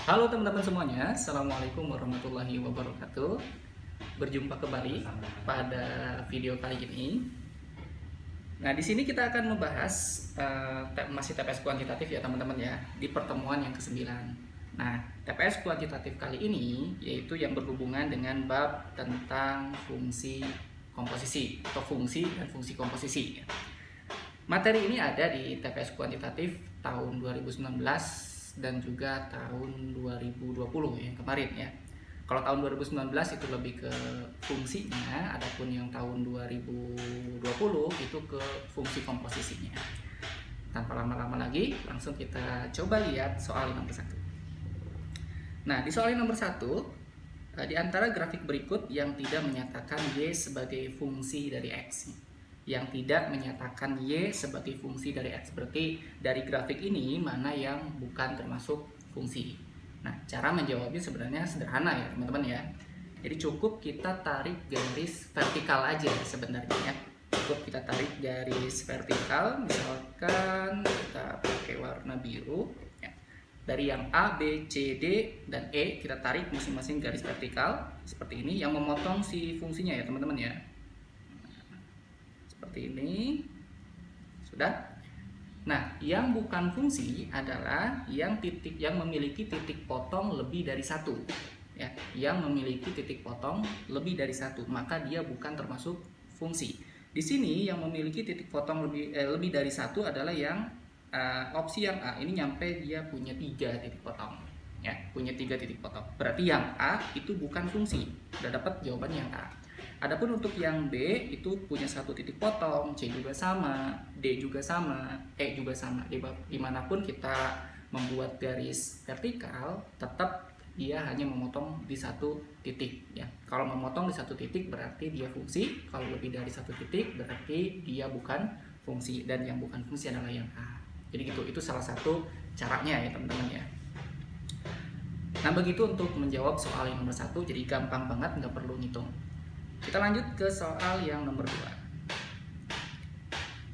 Halo teman-teman semuanya, Assalamualaikum warahmatullahi wabarakatuh. Berjumpa kembali pada video kali ini. Nah, di sini kita akan membahas masih TPS kuantitatif ya teman-teman ya, di pertemuan yang ke-9. Nah, TPS kuantitatif kali ini yaitu yang berhubungan dengan bab tentang fungsi komposisi atau fungsi dan fungsi komposisi. Materi ini ada di TPS kuantitatif tahun 2019 dan juga tahun 2020 yang kemarin ya. Kalau tahun 2019 itu lebih ke fungsinya, adapun yang tahun 2020 itu ke fungsi komposisinya. Tanpa lama-lama lagi, langsung kita coba lihat soal yang nomor 1. Nah, di soal yang nomor 1, di antara grafik berikut yang tidak menyatakan Y sebagai fungsi dari X. Yang tidak menyatakan Y sebagai fungsi dari X, berarti dari grafik ini mana yang bukan termasuk fungsi. Nah, cara menjawabnya sebenarnya sederhana ya teman-teman ya. Jadi cukup kita tarik garis vertikal aja sebenarnya ya. Cukup kita tarik garis vertikal, misalkan kita pakai warna biru ya. Dari yang A, B, C, D, dan E kita tarik masing-masing garis vertikal seperti ini yang memotong si fungsinya ya teman-teman ya. Seperti ini. Sudah? Nah, yang bukan fungsi adalah yang memiliki titik potong lebih dari 1. Ya, yang memiliki titik potong lebih dari 1, maka dia bukan termasuk fungsi. Di sini yang memiliki titik potong lebih dari 1 adalah yang opsi yang A. Ini nyampe dia punya 3 titik potong. Ya, punya 3 titik potong. Berarti yang A itu bukan fungsi. Sudah dapat jawaban yang A. Adapun untuk yang B itu punya 1 titik potong, C juga sama, D juga sama, E juga sama. Dimanapun kita membuat garis vertikal, tetap dia hanya memotong di 1 titik. Ya, kalau memotong di 1 titik berarti dia fungsi. Kalau lebih dari 1 titik berarti dia bukan fungsi, dan yang bukan fungsi adalah yang A. Jadi gitu, itu salah satu caranya ya teman-teman ya. Nah, begitu untuk menjawab soal yang nomor 1, jadi gampang banget, nggak perlu ngitung. Kita lanjut ke soal yang nomor 2.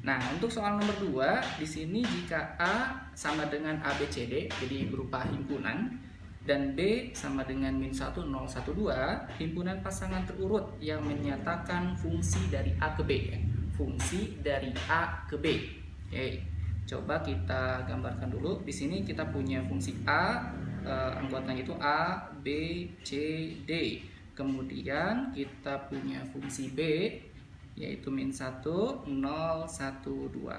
Nah, untuk soal nomor 2, di sini jika A sama dengan ABCD, jadi berupa himpunan, dan B sama dengan -1, 0, 1, 2, himpunan pasangan terurut yang menyatakan fungsi dari A ke B. Fungsi dari A ke B. Oke, coba kita gambarkan dulu. Di sini kita punya fungsi A, anggotanya itu A, B, C, D. Kemudian kita punya fungsi B yaitu -1, 0, 1, 2.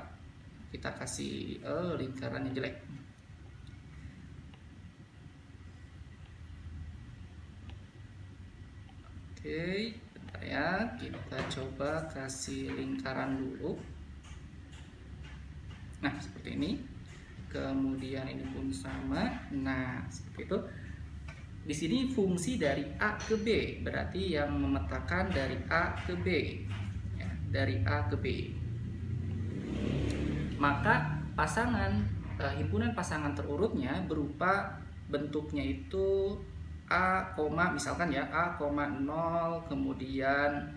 Kita kasih lingkaran yang jelek. Oke, bentar ya. Kita coba kasih lingkaran dulu. Nah, seperti ini. Kemudian ini pun sama. Nah, seperti itu. Di sini fungsi dari A ke B, berarti yang memetakan dari A ke B, ya, dari A ke B. Maka himpunan pasangan terurutnya berupa bentuknya itu A, misalkan ya A, 0, kemudian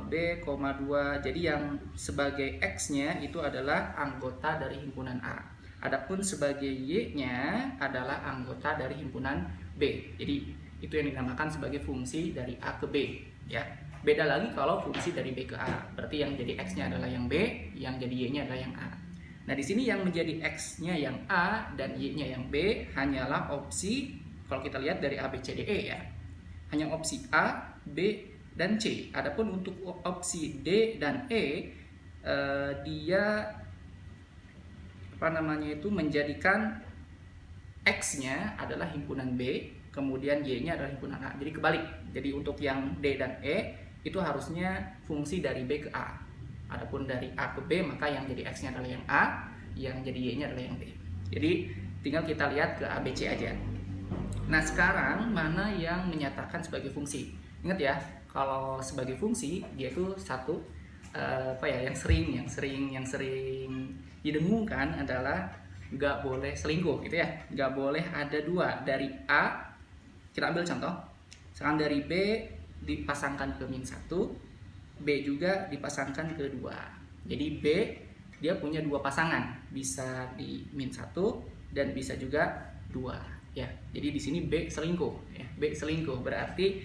B, 2. Jadi yang sebagai X-nya itu adalah anggota dari himpunan A. Adapun sebagai Y-nya adalah anggota dari himpunan B. Jadi itu yang dinamakan sebagai fungsi dari A ke B ya. Beda lagi kalau fungsi dari B ke A. Berarti yang jadi X-nya adalah yang B, yang jadi Y-nya adalah yang A. Nah, di sini yang menjadi X-nya yang A dan Y-nya yang B hanyalah opsi, kalau kita lihat dari A, B, C, D, E ya. Hanya opsi A, B, dan C. Adapun untuk opsi D dan E, dia menjadikan X-nya adalah himpunan B, kemudian Y-nya adalah himpunan A. Jadi kebalik. Jadi untuk yang D dan E itu harusnya fungsi dari B ke A. Adapun dari A ke B, maka yang jadi X-nya adalah yang A, yang jadi Y-nya adalah yang B. Jadi tinggal kita lihat ke A, B, C aja. Nah, sekarang mana yang menyatakan sebagai fungsi? Ingat ya, kalau sebagai fungsi dia itu yang sering didengungkan adalah nggak boleh selingkuh gitu ya, nggak boleh ada 2 dari A. Kita ambil contoh, misalkan dari B dipasangkan ke -1, B juga dipasangkan ke 2. Jadi B dia punya dua pasangan, bisa di -1 dan bisa juga 2 ya. Jadi di sini B selingkuh ya. B selingkuh berarti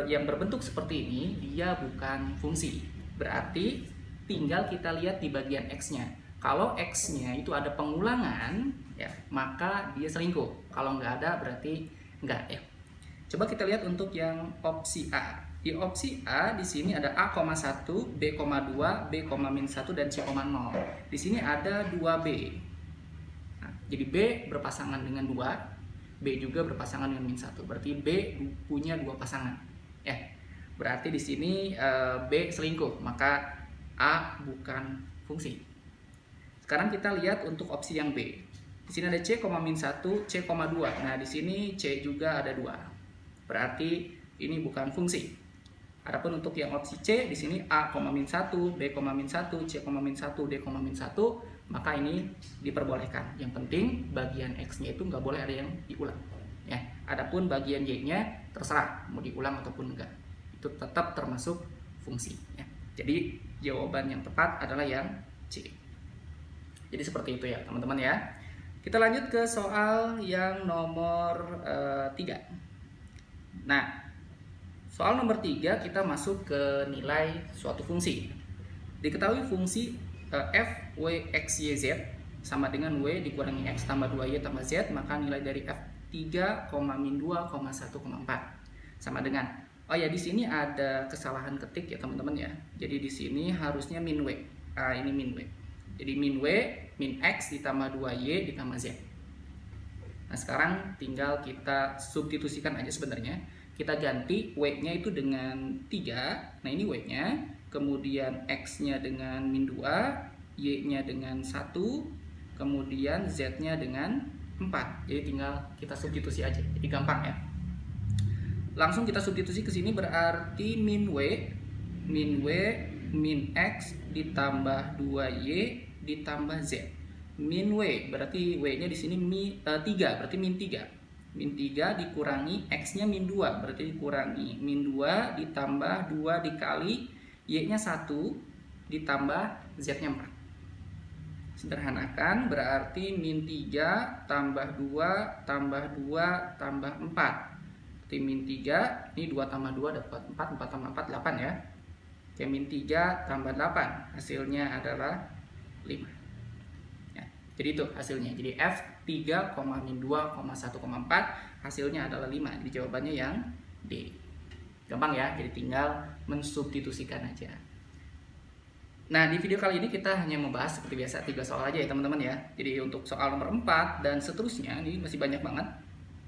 yang berbentuk seperti ini dia bukan fungsi. Berarti tinggal kita lihat di bagian X-nya. Kalau X-nya itu ada pengulangan ya, maka dia selingkuh. Kalau nggak ada berarti nggak ya. Coba kita lihat untuk yang opsi A. Di opsi A di sini ada A,1, B,2, B,-1 dan C,0. Di sini ada 2B. Nah, jadi B berpasangan dengan 2, B juga berpasangan dengan -1. Berarti B punya dua pasangan. Ya. Berarti di sini B selingkuh, maka A bukan fungsi. Sekarang kita lihat untuk opsi yang B. Di sini ada C,-1, C,2. Nah, di sini C juga ada 2. Berarti ini bukan fungsi. Adapun untuk yang opsi C di sini A,-1, B,-1, C,-1, D,-1, maka ini diperbolehkan. Yang penting bagian X-nya itu nggak boleh ada yang diulang. Ya. Adapun bagian Y-nya terserah mau diulang ataupun enggak. Itu tetap termasuk fungsi. Ya. Jadi jawaban yang tepat adalah yang C. Jadi seperti itu ya teman-teman ya. Kita lanjut ke soal yang nomor 3. Nah, soal nomor 3 kita masuk ke nilai suatu fungsi. Diketahui fungsi f w x y z sama dengan w dikurangi x tambah 2y tambah z, maka nilai dari f 3, -2, 1,4 sama dengan, oh ya di sini ada kesalahan ketik ya teman-teman ya. Jadi di sini harusnya min w. Ini min w. Jadi min w min x ditambah 2y ditambah z. Nah, sekarang tinggal kita substitusikan aja sebenarnya. Kita ganti W-nya itu dengan 3. Nah, ini W-nya. Kemudian X-nya dengan -2, Y-nya dengan 1, kemudian Z-nya dengan 4. Jadi tinggal kita substitusi aja. Jadi gampang ya. Langsung kita substitusi ke sini berarti min W min X ditambah 2Y ditambah Z. Min W berarti W-nya di sini 3, berarti min 3. Min 3 dikurangi X-nya min 2, berarti dikurangi min 2 ditambah 2 dikali Y-nya 1 ditambah Z-nya 4. Sederhanakan berarti min 3 tambah 2 tambah 2 tambah 4. Berarti min 3, ini 2 tambah 2 dapat 4, 4 tambah 4, 8 ya. Oke, min 3 tambah 8, hasilnya adalah 5. Ya, jadi itu hasilnya. Jadi F 3, min 2, 1,4 hasilnya adalah 5. Jadi jawabannya yang D. Gampang ya, jadi tinggal mensubstitusikan aja. Nah, di video kali ini kita hanya membahas seperti biasa 3 soal aja ya teman-teman ya. Jadi untuk soal nomor 4 dan seterusnya ini masih banyak banget.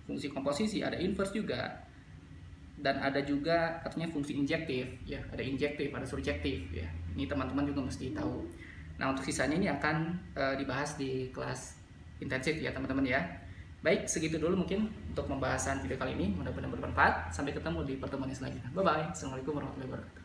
Fungsi komposisi, ada inverse juga. Dan ada juga artinya fungsi injektif ya, ada injektif, ada surjektif ya. Ini teman-teman juga mesti tahu. Nah, untuk sisanya ini akan dibahas di kelas intensif ya teman-teman ya. Baik, segitu dulu mungkin untuk pembahasan video kali ini. Mudah-mudahan bermanfaat. Sampai ketemu di pertemuan selanjutnya. Bye bye. Assalamualaikum warahmatullahi wabarakatuh.